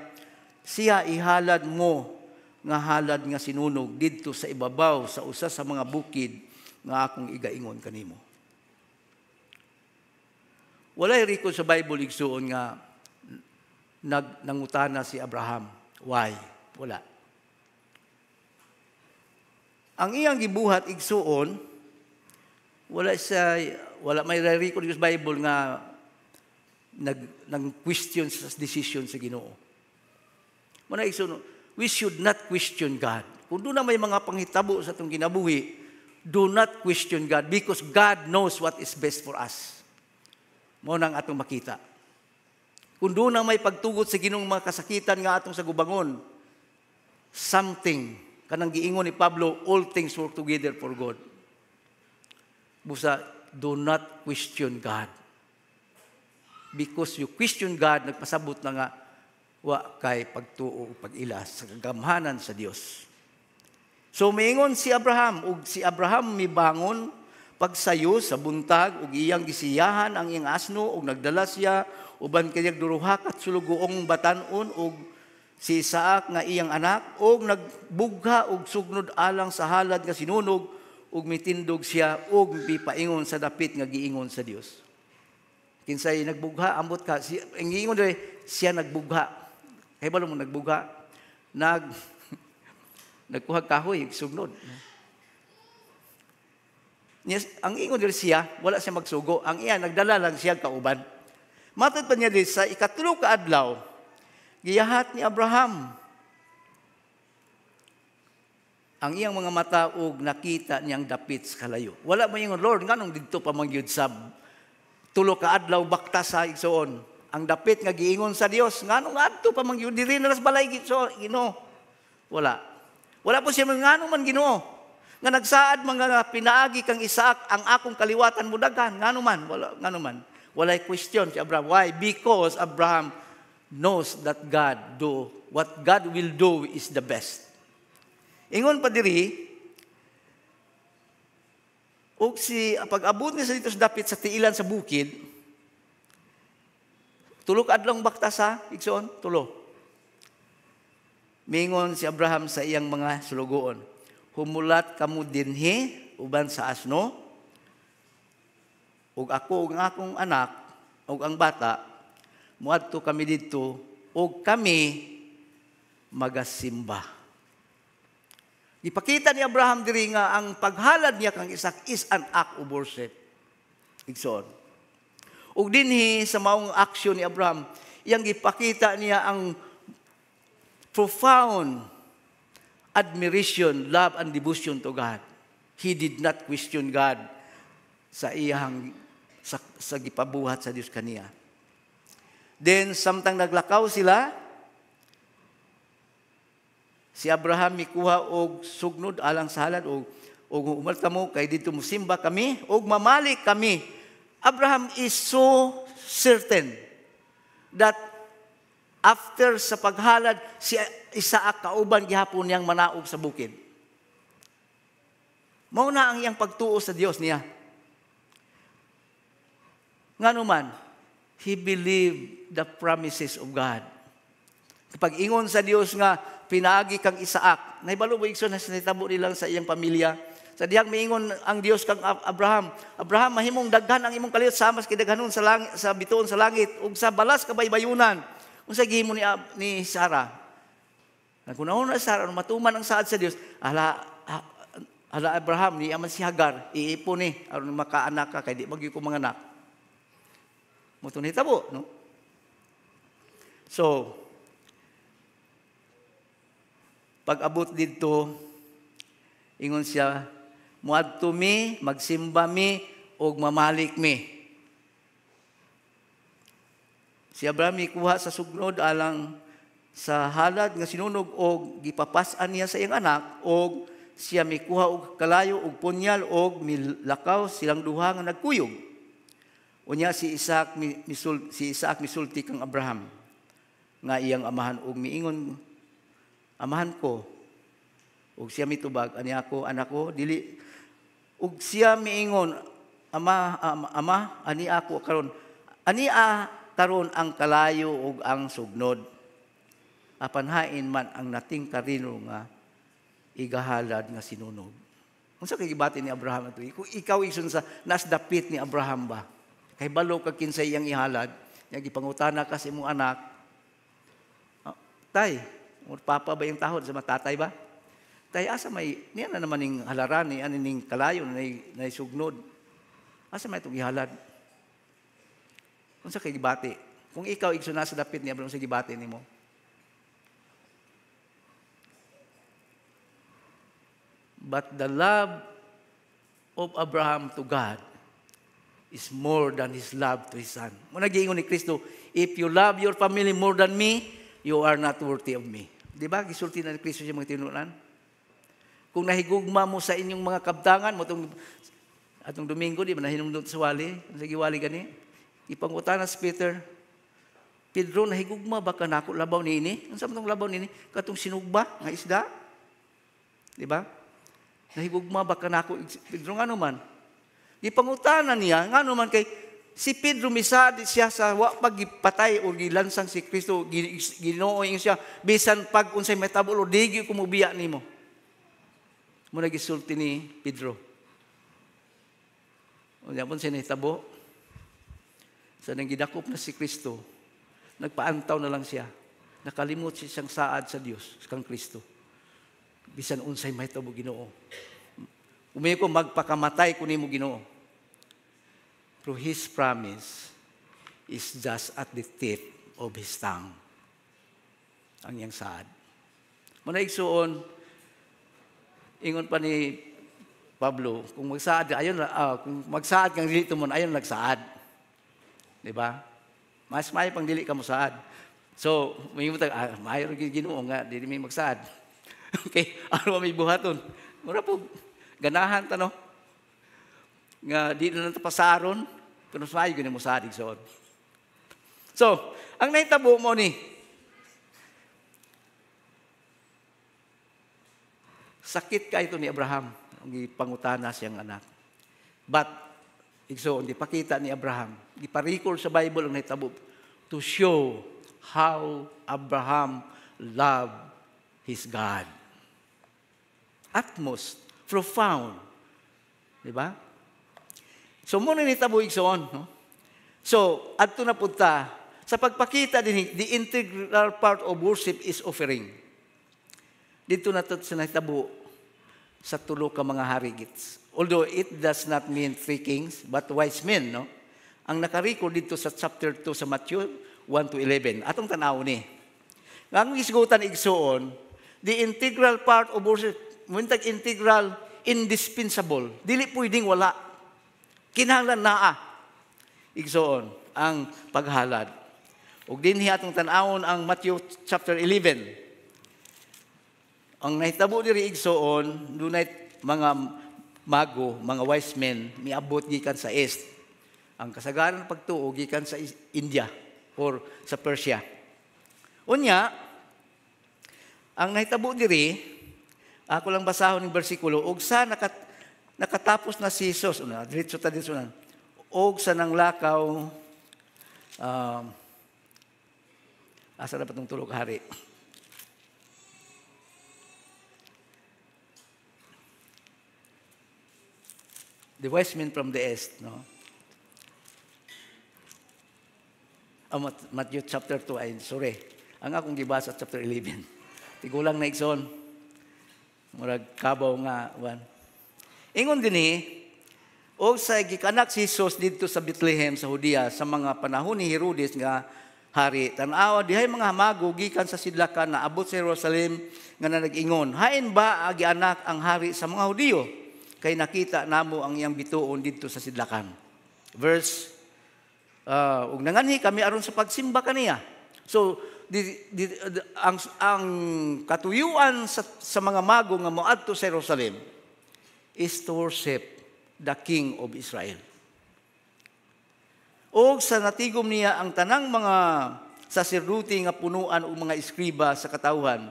Siya ihalad mo nga halad nga sinunog didto sa ibabaw sa usa sa mga bukid nga akong igaingon kanimo. Walay riko sa Bible igsuon nga nangutana si Abraham. Why? Wala. Ang iyang gibuhat igsuon, wala may riko sa Bible nga nag-question sa decision sa Ginoo. Muna igsuon, we should not question God. Kung doon na may mga panghitabo sa itong kinabuhi, do not question God because God knows what is best for us. Muna ang atong makita. Kung doon na may pagtugot sa Ginoong mga kasakitan nga atong sa gubangon, something, kanang giingon ni Pablo, all things work together for good. Busa, do not question God. Because you question God, nagpasabot na nga, wa kay pagtuo o pag-ilas sa kagamhanan sa Dios. So, maingon si Abraham, ug si Abraham mibangon pagsayo sa buntag, ug iyang gisiyahan ang iyang asno, ug nagdala siya, uban kanyang duruha kat sulugoong batanon, ug si Isaac nga iyang anak, ug nagbugha og sugnod alang sa halad nga sinunog, ug mitindog siya, ug mipaingon sa dapit nga giingon sa Dios. Kinsay nagbugha, ambot ka, ang giingon dere, siya nagbugha. Kaya ba mo nagbugha? Nagkuhag kahoy, sugnod. Yes, ang ingon dere siya, wala siya magsugo. Ang iya, nagdala lang siya kauban. Matod pa niya dere, sa ikatulo ka adlaw, giyahat ni Abraham ang iyang mga mata ug nakita niyang dapit sa kalayo. Wala man yung Lord, nganong didto pa mangyud sa tulo ka adlaw bakta sa igsoon. Ang dapit nga giingon sa Dios, nganong adto pa mangyud diri na las balay Ginoo. Wala. Wala po siya ngano man Ginoo. Nga nagsaad mga pinaagi kang Isaac ang akong kaliwatan mo daghan, ngano man, ngano man. Walay question si Abraham. Why? Because Abraham knows that what God will do is the best. Ingon pa diri, ug pag-abot niya sa dito sa dapit sa tiilan sa bukid, tulo ka adlong bakta sa igsoon, tulo. Mingon si Abraham sa iyang mga sulugoon, humulat kamo dinhi uban sa asno, ug ako ug ang akong anak ug ang bata muadto kami didto ug kami magasimba. Ipakita ni Abraham diri nga ang paghalad niya kang Isaac is an act of worship. Igsoon. Ug dinhi sa maong aksyon ni Abraham, iyang gipakita niya ang profound admiration, love, and devotion to God. He did not question God sa iyang sa gipabuhat sa Dios kaniya. Then, samtang naglakaw sila, si Abraham mikuha og sugnod alang sa halad og umalta mo kay dito musimba kami og mamalik kami. Abraham is so certain that after sa paghalad si Isaac kauban gihapon niyang manaog sa bukid. Mao na ang iyang pagtuo sa Dios niya. Ngano man, he believed the promises of God. Kapag ingon sa Dios nga pinaagi kang Isaac, nahibalo mo igsoon na sinitabo nilang sa iyang pamilya. Sa dihang miingon ang Dios kang Abraham, Abraham, mahimong daghan ang imong kaliot samas kay daghanon sa langit, sa bituon sa langit ug sa balas kabaybayunan. Unsa gihimo ni Sarah? Nagkunahon na Sarah matuman ang saad sa Dios. Ala Abraham ni aman si Hagar, iipon ni aron makaanak ka kay di magyo ko manganak. Mo to nitabo, no? So, pag-abot dito, ingon siya, muadto mi, magsimba mi, og mamalik mi. Si Abraham ikuha sa sugnod alang sa halad nga sinunog og gipapas-an niya sa iyang anak og siya mikuha og kalayo og punyal og milakaw silang duha nga nagkuyog. Unya si Isaac misulti kang Abraham nga iyang amahan og miingon, amahan ko, ug siya mitubag, ani ako, anak ko, dili, ug siya miingon, ama, ani ako karon, karon ang kalayo ug ang sugnod. Apanhain man ang nating karino nga igahalad nga sinunog. Unsa kay gibati ni Abraham ato? Kung ikaw isun sa nasdapit ni Abraham ba? Kay balo ka kinsay iyang ihalad, nya gipangutana ka sa imong anak. Tay, papa ba yung tahod sa matatay ba? Tay, asa may, niya na naman yung halaran, ni aning kalayo, na sugnod. Asa may itong ihalad? Kung sa kay gibati, kung ikaw igsuna sa dapit niya, sa gibati ni mo. But the love of Abraham to God is more than his love to his son. Muna giingon ni Kristo, if you love your family more than me, you are not worthy of me. Di ba? Gisulti na ni Kristo siya mga tinunan. Kung nahigugma mo sa inyong mga kabtangan, mo itong Atong Domingo, di ba nahinumdum sa wali? Sige, wali gani. Ipangutana si Peter, Pedro, nahigugma ba ka nako labaw ni ini? Ang sabi labaw ni ini? Katong sinugba, nga isda. Di ba? Nahigugma ba ka nako? Pedro, nga naman. Ipangutana niya, nga naman kay si Pedro misadi siya sa pagipatay o gilansang si Kristo, ginooing siya, bisan pag unsay metabol o digi kumubiya nimo. Mo nagisulti ni Pedro. O yapon siya nahitabo. Sa nang gidakop na si Kristo, nagpaantaw na lang siya. Nakalimot siya siyang saad sa Dios, kang Kristo. Bisan unsay mahitabo Ginoo. Umiyo ko magpakamatay ko nimo Ginoo. Pero His promise is just at the tip of His tongue. Ang iyang saad. Muna igsuon, ingon pa ni Pablo, kung magsaad ka, kung magsaad kang dili mo, ayon nagsaad. Di ba? Mas may pang dili ka mo saad. So, may mo mayo rin Ginoo nga, dili may magsaad. Okay, ano may buhaton? Mura po, ganahan no? Nga di na natapasaron, pero mas mayo ganun mo saad igsoon. So, ang naitabo mo ni, sakit ka ito ni Abraham, ang ipangutana siyang anak. But, igsoon, di pakita ni Abraham, di pa-recall sa Bible ang naitabo, to show how Abraham loved his God. Utmost, profound. Di ba? So, muna nitabo igsoon. No? So, adto na punta, sa pagpakita din, the integral part of worship is offering. Dito na ito sa nitabo sa tulo ka mga harigits. Although it does not mean three kings, but wise men, no? Ang nakarecord dito sa chapter 2 sa Matthew 1 to 11. Atong tanaw ni. Ang isgutan igsoon, the integral part of worship, muntag integral, indispensable. Dili pwedeng wala. Kinahanglan naa. Igsoon, ang paghalad. Ug dinhi atong tan-awon ang Matthew chapter 11. Ang nahitabo diri igsoon, dunay mga mago, mga wise men, miabot gikan sa east. Ang kasagaran ng pagtuo gikan sa India or sa Persia. Unya, ang nahitabo diri, ako lang basahon ng bersikulo, og sa nakatapos na si Jesus, diretso ta dito nan. Og sa nang lakaw, asa na patong tulog hari. The wise men from the east, no? Matthew chapter 2, ay, sorry. Ang akong gibasa chapter 11. Tigulang na ikson. Murag kabaw nga, wan. Ingon din o sa gikanak si Jesus dito sa Bethlehem, sa Judea, sa mga panahon ni Herodes nga hari. Tanawa, dihay mga hamago, gikan sa sidlakan na abot sa Jerusalem, nga nag-ingon, hain ba agi anak ang hari sa mga Hudiyo? Kay nakita namo ang iyang bituon dito sa sidlakan. Verse, ug nanganhi kami aron sa pagsimba kaniya. So, ang katuyuan sa mga mago nga moadto sa Jerusalem is to worship the King of Israel. O sa natigom niya ang tanang mga saserdote nga punuan o mga eskriba sa katawhan,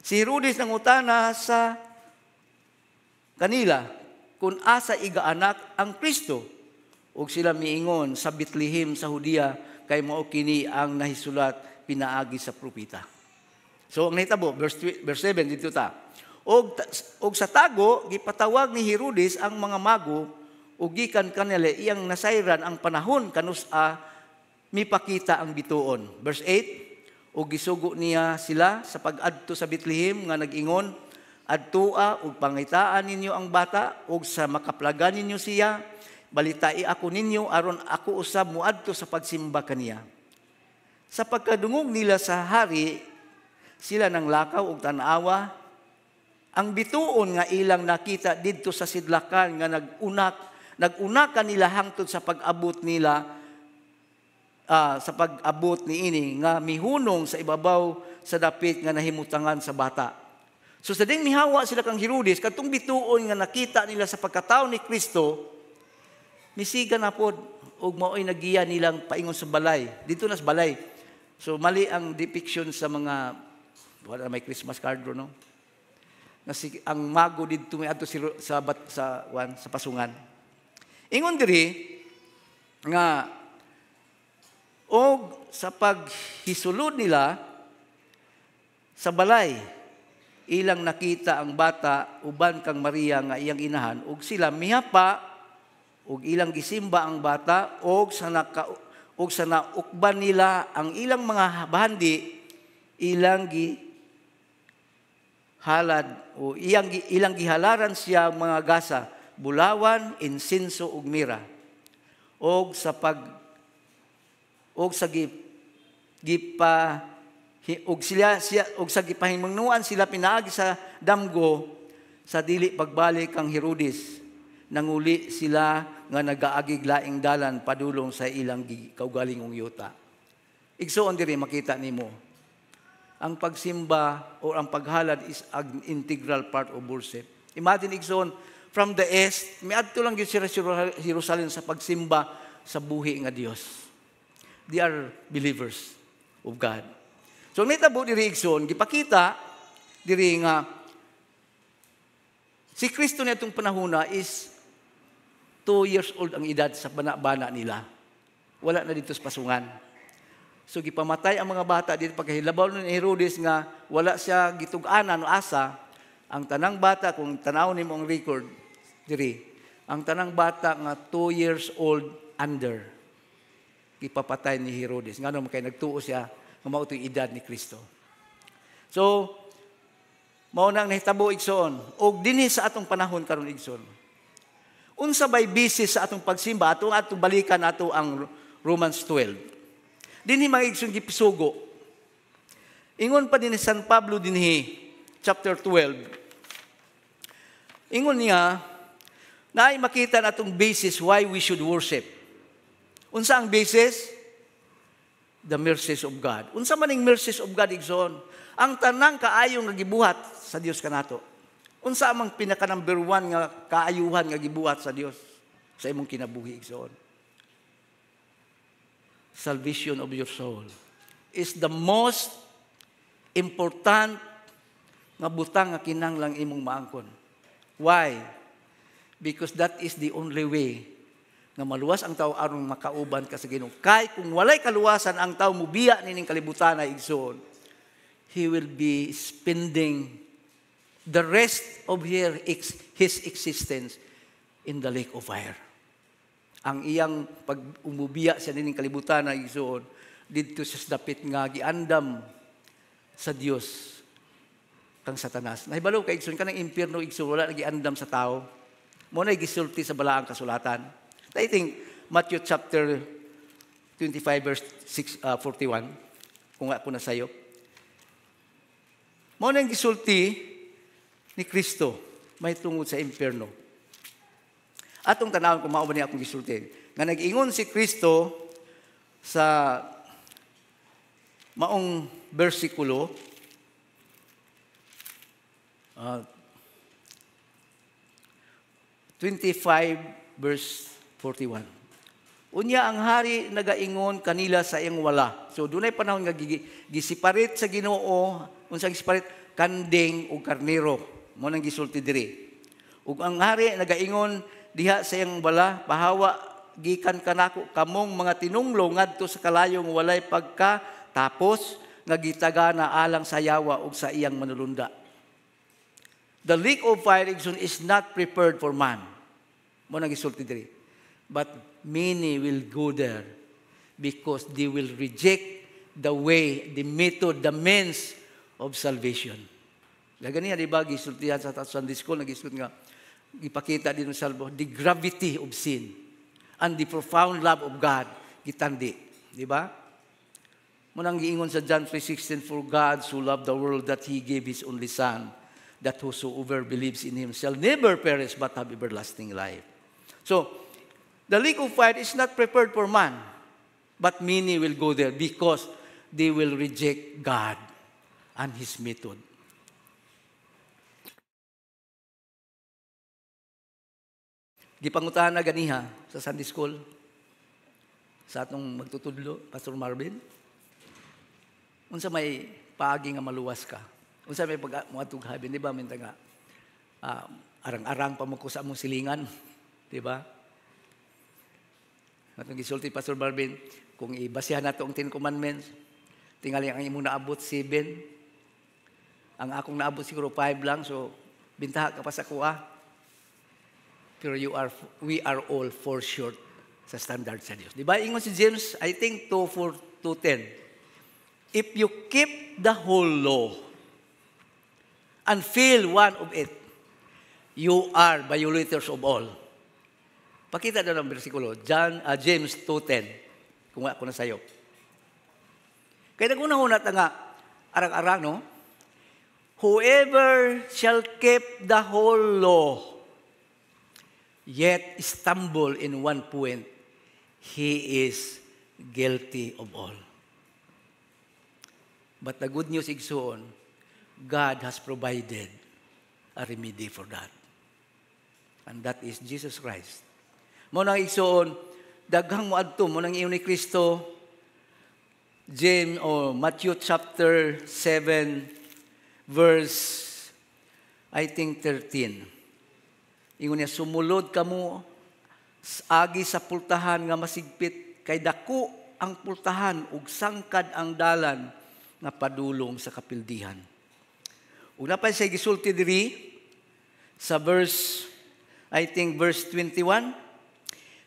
si Herodes nangutana sa kanila kung asa igaanak ang Kristo. Ug sila miingon sa Bethlehem sa Judea kay mao kini ang nahisulat pinaagi sa propeta. So ang nahitabo verse 7 dito ta. Og sa tago gipatawag ni Herodes ang mga mago ug gikan kanila iyang nasayran ang panahon kanus-a mipakita ang bituon. Verse 8, og gisugo niya sila sa pag-adto sa Bethlehem nga nag-ingon, adtua ug pangitaan ninyo ang bata ug sa makaplagan ninyo siya, balitai ako ninyo aron ako usab muadto sa pagsimba kaniya. Sa pagkadungog nila sa hari, sila nang lakaw ug tan-awa ang bituon nga ilang nakita didto sa sidlakan nga nagunakan nila hangtod sa pag-abot nila sa pag-abot niini nga mihunong sa ibabaw sa dapit nga nahimutangan sa bata. So sa ding mihawa sila kang Herodes, katong bituon nga nakita nila sa pagkatao ni Kristo, misiga na po, ug mao'y nagiya nilang paingon sa balay. Dito na sa balay. So, mali ang depiction sa mga, wala may Christmas card ro, no? Ang mago dito may ato sa pasungan. Ingon diri, nga, o sa paghisulod nila, sa balay, ilang nakita ang bata, uban kang Maria nga iyang inahan, ug sila mihapa, ug ilang gisimba ang bata, ug sa naukban nila ang ilang mga bahandi, ilang gihalad, o ilang gihalaran siya mga gasa, bulawan, insinso, ug mira. Og sa gipahimungnuan sila pinaagi sa damgo sa dili pagbalik kang Herodes. Nanguli sila nga nagaagig laing dalan padulong sa ilang kaugalingong yuta. Igsuon diri makita nimo. Ang pagsimba o ang paghalad is an integral part of worship. Imagine igsuon, from the east, miadto lang gyud sila sa Jerusalem sa pagsimba sa buhi nga Dios. They are believers of God. So nitabo diri igsoon, gipakita diri nga si Kristo nitong panahona is 2 years old ang edad sa bana-bana nila. Wala na dito sa pasungan. So gipamatay ang mga bata dito pagkahilabaw ni Herodes nga wala siya gitug-anan o asa. Ang tanang bata, kung tanaw nimo ang record diri, ang tanang bata nga 2 years old under gipapatay ni Herodes. Ngano kay nagtuo siya nga mao toy edad ni Kristo. So mao nang nahitabo igsoon og dinhi sa atong panahon karon igsoon. Unsa bay bisis sa atong pagsimba atong balikan ato ang Romans 12. Dinhi mga igsoon gipisugo. Ingon pa dinhi San Pablo dinhi chapter 12. Ingon niya naay makita natong basis why we should worship. Unsa ang basis? The mercies of God. Unsa man ning mercies of God igsoon? Ang tanang kaayo nga gibuhat sa Dios kanato. Unsa amang pinaka number 1 nga kaayuhan nga gibuhat sa Dios sa imong kinabuhi igsoon? Salvation of your soul is the most important nga butang nga kinahanglang imong maangkon. Why? Because that is the only way nga maluwas ang tao aron makauban ka sa Ginoo. Kay kung walay kaluwasan ang tao mubiya nining kalibutan na igsoon, he will be spending the rest of his existence in the lake of fire. Ang iyang pag-umubiya sa nining kalibutan na igsoon, dito sa dapit nga giandam sa Dios kang Satanas. Nahibalo kay igsoon kanang impierno igsoon wala giandam sa tao. Mo na gisulti sa balaang kasulatan. I think Matthew chapter 25 verse 41 kung ako na sayo. Mo na gisulti ni Kristo may tungod sa impierno. Atong tanawon kung mao ba niya akong gisulti. Nga nag-ingon si Kristo sa maong bersikulo 25 verse 41. Unya ang hari nagaingon kanila sa iyang wala. So dunay panahon nga gisiparit sa Ginoo, unsang gisiparit kanding ug karnero. Mo nang gisulti diri. Ug ang hari nagaingon diha sa iyang wala, pahawa gikan kanako kamong mga tinunglo ngadto sa kalayong walay pagka tapos nga gitagana alang sa yawa ug sa iyang manulunda. The lake of fire is not prepared for man. Mo nang gisulti diri. But many will go there because they will reject the way, the method, the means of salvation. Lagani di ba gisultihan sa Sunday School nagisult nga ipakita din sa the gravity of sin and the profound love of God gitandi, di ba? Mo nang giingon sa John 3:16, for God so loved the world that He gave His only Son, that whosoever believes in Him shall never perish but have everlasting life. So the lake of fire is not prepared for man, but many will go there because they will reject God and His method. Gipangutahan na ganiha, sa Sunday School? Sa atong magtutudlo, Pastor Marvin? Unsa may paagi nga maluwas ka? Unsa may pag-muatog habin, di ba? Minta nga, arang-arang pa mo ko sa among silingan. Di ba? Atong gisulti, Pastor Marvin, kung ibasihan nato ang 10 Commandments, tingali ang imong naabot 7. Ang akong naabot siguro 5 lang, so bintaha ka pa sa kuha. Pero we are all fall short sa standard sa Diyos. Di ba? Ingon si James, I think 2:10. If you keep the whole law and fail one of it, you are violators of all. Pakita doon ang bersikulo, James 2:10. Kung ako na sayo. Kaya nag-unahunat nga, arang-arang, no? Whoever shall keep the whole law, yet stumble in one point, he is guilty of all. But the good news, igsoon, God has provided a remedy for that. And that is Jesus Christ. Mo nang igsoon, daghang mo adto mo nang iyon ni Kristo, Matthew chapter 7, verse, I think 13. Ingon niya, sumulod kamo agi sa pultahan nga masigpit, kay dako ang pultahan ug sangkad ang dalan nga padulong sa kapildihan. Ug napay siya gisulti diri sa verse, I think verse 21,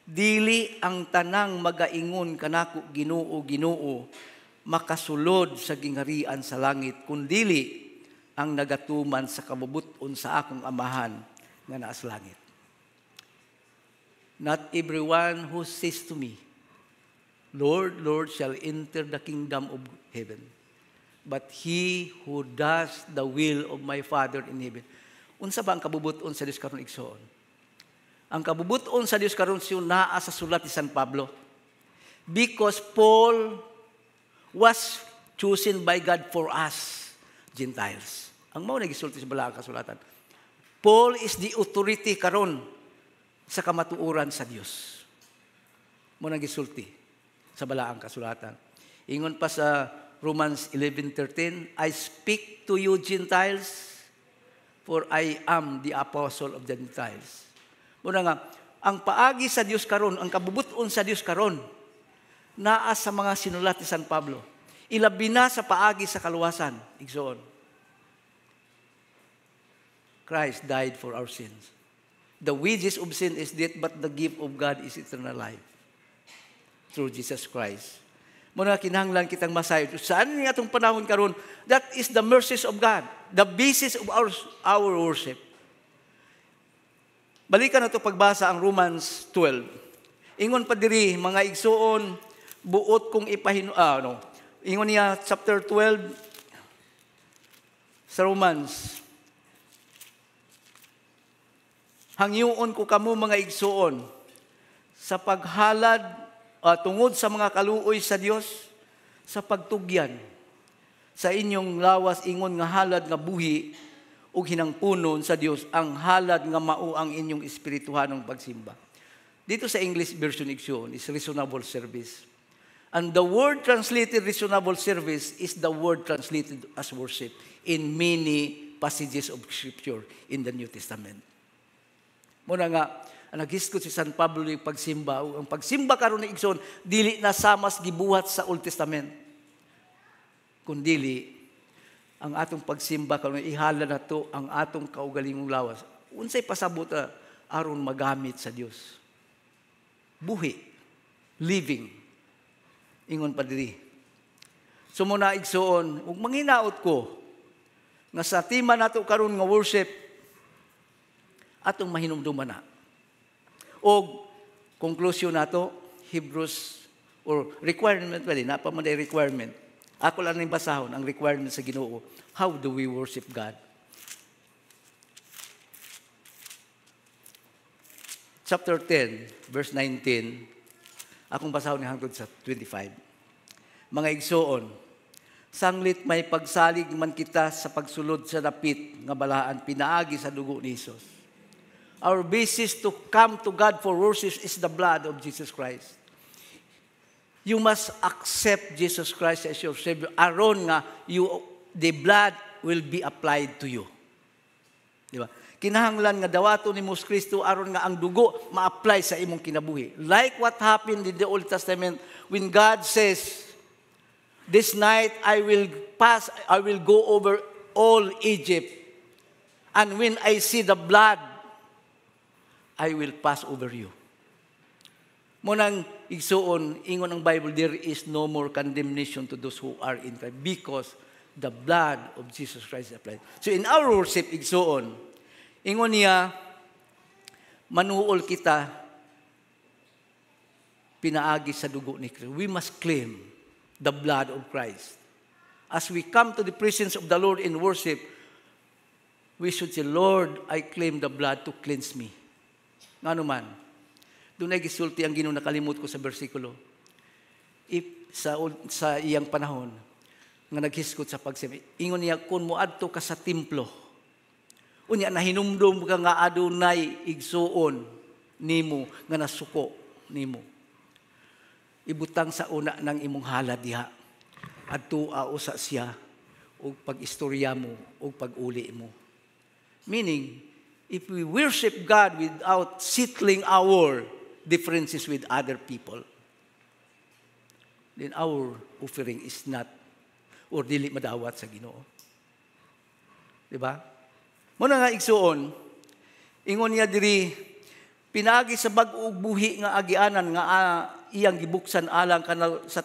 dili ang tanang magaingon kanako Ginoo, Ginoo, makasulod sa gingharian sa langit, kundili ang nagatuman sa kabubuton sa akong amahan nga naa sa langit. Not everyone who says to me, Lord, Lord, shall enter the kingdom of heaven, but he who does the will of my Father in heaven. Unsa ba ang kabubuton sa Dios karon, igsoon? Ang kabubuton sa Dios karon siya naa sa sulat ni San Pablo. Because Paul was chosen by God for us, Gentiles. Ang mao nagisulti sa balaang kasulatan. Paul is the authority karon sa kamatuoran sa Dios. Mo nagisulti sa balaang kasulatan. Ingon pa sa Romans 11:13, I speak to you Gentiles, for I am the apostle of the Gentiles. Muna nga, ang paagi sa Dios karon, ang kabubuton sa Dios karon, naa sa mga sinulat ni San Pablo. Ilabi na sa paagi sa kaluwasan. Igsoon. Christ died for our sins. The wages of sin is death, but the gift of God is eternal life through Jesus Christ. Muna kinahanglan kitang masayo. Saan nga itong panahon karon? That is the mercies of God. The basis of our worship. Balikan na ito pagbasa ang Romans 12. Ingon pa diri, mga igsoon, buot kong Ingon niya, chapter 12, sa Romans. Hangyoon ko kamo mga igsoon, sa paghalad, tungod sa mga kaluoy sa Dios, sa pagtugyan, sa inyong lawas ingon nga halad nga buhi, ug hinangpunon sa Dios, ang halad nga mao ang inyong espirituhanong pagsimba. Dito sa English version igsoon is reasonable service. And the word translated reasonable service is the word translated as worship in many passages of Scripture in the New Testament. Muna nga, ang naghiskot si San Pablo yung pagsimba. Ang pagsimba karon ni igsoon, dili na samas gibuhat sa Old Testament. Kundili, ang atong pagsimba karon ihala na to ang atong kaugalingong lawas. Unsay pasabot aron magamit sa Dios. Buhi, living. Ingon pa diri. So muna igsoon, ug manghinaot ko nga sa tema nato karon nga worship atong mahinumduman na. O conclusion nato, Hebrews or requirement pala, napa man day requirement. Ako lang ning basahon ang requirement sa Ginoo. How do we worship God? Chapter 10, verse 19. Akong basahon ni hangtod sa 25. Mga igsoon, sanglit may pagsalig man kita sa pagsulod sa dapit nga balaan pinaagi sa dugo ni Hesus. Our basis to come to God for worship is the blood of Jesus Christ. You must accept Jesus Christ as your Savior. Aron nga, the blood will be applied to you. Di ba? Kinahanglan nga dawato ni Mus Kristo aron nga ang dugo ma-apply sa imong kinabuhi. Like what happened in the Old Testament when God says, "This night I will go over all Egypt. And when I see the blood, I will pass over you." Munang igsuon, ingon ang Bible, there is no more condemnation to those who are in Christ because the blood of Jesus Christ is applied. So in our worship, igsuon, ingon niya, manuol kita, pinaagi sa dugo ni Kristo. We must claim the blood of Christ. As we come to the presence of the Lord in worship, we should say, "Lord, I claim the blood to cleanse me." Nga naman, doon ay gisulti ang Ginoo, nakalimot ko sa bersikulo. Sa iyang panahon, nga naghiskot sa pagsimba, ingon niya, kung moadto ka sa templo, unya na hinumdum ka nga adunay igsuon nimo, nga nasuko nimo. Ibutang sa una ng imong halad diha, adto usa siya, o pag-istorya mo, o pag-uli mo. Meaning, if we worship God without settling our differences with other people, then our offering is not, or dili madawat sa Ginoo. Diba? Muna nga igsuon, ingon niya diri, pinagi sa bag-ug buhi nga agianan nga iyang gibuksan alang kanal sa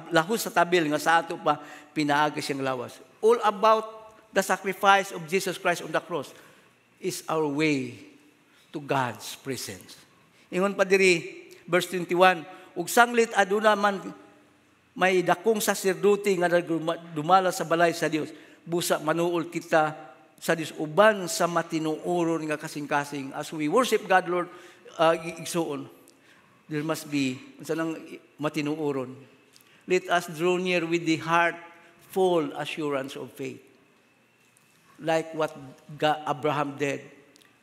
lahos sa tabil nga sa ato pa pinaagi siyang lawas. All about the sacrifice of Jesus Christ on the cross is our way to God's presence. Ingon pa diri, verse 21, ug sanglit aduna man may dakong saserdote nga dumala sa balay sa Dios, busa manuol kita sa Dios uban sa matinuoron nga kasing-kasing. As we worship God, Lord, igsuon, there must be sanang matinuoron. Let us draw near with the heart full assurance of faith, like what Abraham did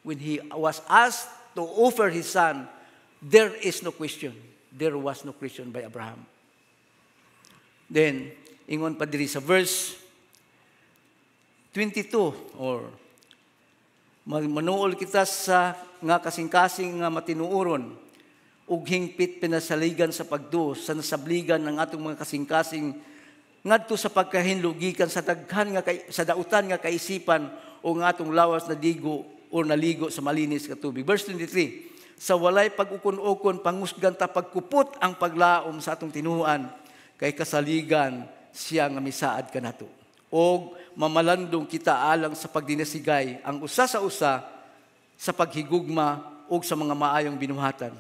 when he was asked to offer his son. There is no question. There was no question by Abraham. Then, ingon pa diri sa verse 22, or manuol kita sa nga kasing-kasing nga matinuoron, ug hingpit pinasaligan sa pagduos sa nasabligan ng atong mga kasing-kasing ngadto sa pagkahinlo gikan sa daghan nga sa dautan nga kaisipan o nga atong lawas na digo o naligo sa malinis nga tubig. Verse 23, sa walay pag-ukon-ukon pangusgan ta pagkupot ang paglaom sa atong tinuan kay kasaligan siya nga misaad kanato. Og mamalandong kita alang sa pagdinasigay ang usa sa usa sa paghigugma og sa mga maayong binuhatan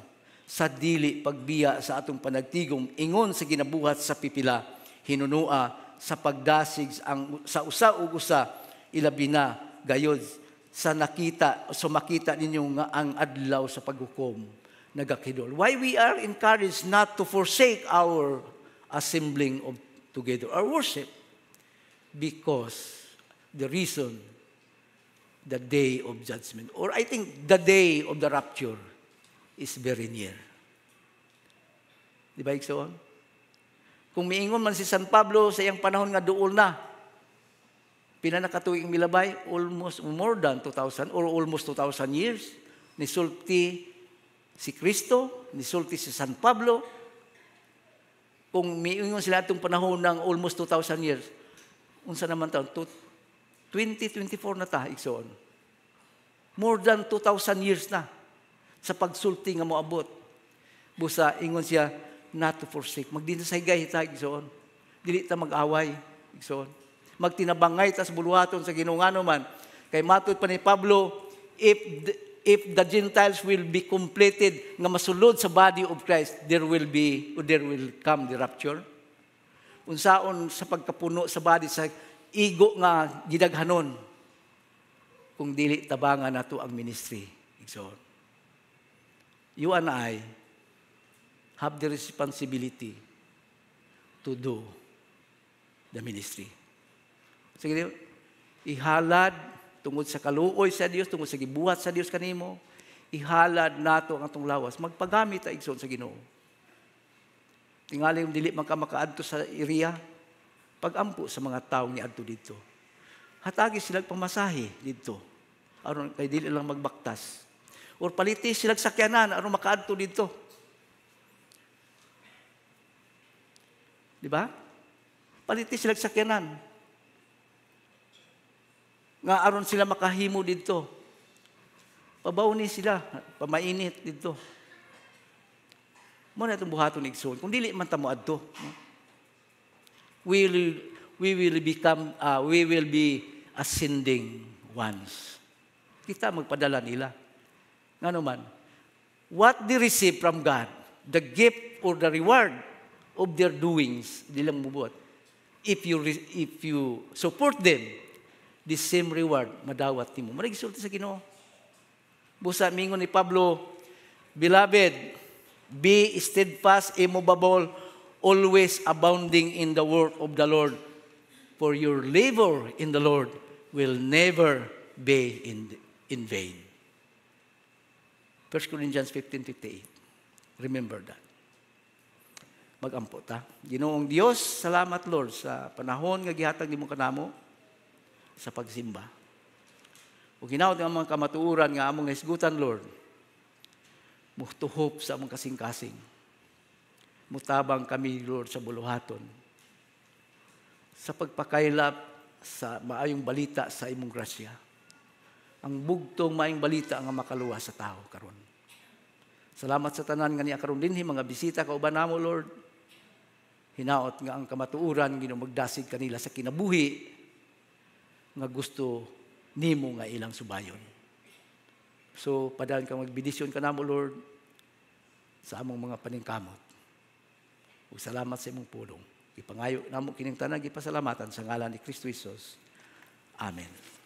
sa dili pagbiya sa atong panagtigom ingon sa ginabuhat sa pipila hinunua sa pagdasig ang sa usa ug usa ilabi na gayod sa makita ninyo nga ang adlaw sa paghukom nagakidol. Why we are encouraged not to forsake our assembling of together, our worship, because the reason, the day of judgment, or I think the day of the rapture is very near. Di ba, Iksoon? Kung miingon man si San Pablo sa iyang panahon nga duol na, pinanakatuig milabay, almost more than 2,000 or almost 2,000 years, nisulti si Kristo, nisulti si San Pablo. Kung miingon sila itong panahon ng almost 2,000 years, unsa naman taon? 2024 na ta, Iksoon. More than 2,000 years na sa pagsulti nga moabot. Busa, ingon siya, not to forsake. Magdinasagay ta, Iksoon. Dili ta mag-away, Iksoon. Magtinabangay tas buluhaton sa Ginoo ngano man. Kay matud pa ni Pablo, if the Gentiles will be completed nga masulod sa body of Christ, there will come the rapture. Unsaon sa pagkapuno sa body sa igo nga gidaghanon kung dili tabangan nato ang ministry. So, you and I have the responsibility to do the ministry. Sige, ihalad tungod sa kaluoy sa Dios, tungod sa gibuhat sa Dios kanimo, ihalad nato ang atong lawas. Magpagamit ta igsoon sa Ginoo. Tingali yung dili man ka makaadto sa area, pagampo sa mga tawo ni adto dito. Hatagi sila pamasahe dito. Aron kay dili lang magbaktas. Or paliti sila sakyanan aron makaadto dito. Di ba? Paliti sila sakyanan. Nga aron sila makahimo dito. Pabawni sila, pamainit dito. Mo na itong buhaton ni igsoon. Kung dili man ta mo adto, we will be ascending ones. Kita magpadala nila. Ngano man, what they receive from God, the gift or the reward of their doings, di lang mubuot. If you support them, the same reward madawat nimo. Maragisulti sa Ginoo. Busa mingon ni Pablo, Beloved, be steadfast, immovable, always abounding in the work of the Lord, for your labor in the Lord will never be in vain. 1 Corinthians 15:58. Remember that. Magampo ta. Ginoong Dios, salamat Lord sa panahon nga gihatag nimo kanamo sa pagsimba. Ug hinaut ang mga kamatuoran nga among hisgutan Lord. Muhtuhop sa among kasing-kasing. Mutabang kami, Lord, sa buluhaton. Sa pagpakaylap sa maayong balita sa imong grasya. Ang bugtong maayong balita ang makaluwa sa tao karon. Salamat sa tanan nga niya karon dinhi mga bisita kauban namo, Lord. Hinaot nga ang kamatuoran Ginoo magdasig kanila sa kinabuhi nga gusto nimo nga ilang subayon. So, padayon kang magbidisyon ka namo, Lord, sa among mga paningkamot. Ug salamat sa imong pulong. Ipangayo namo kining tanan gipasalamatan sa ngalan ni Kristo Jesus. Amen.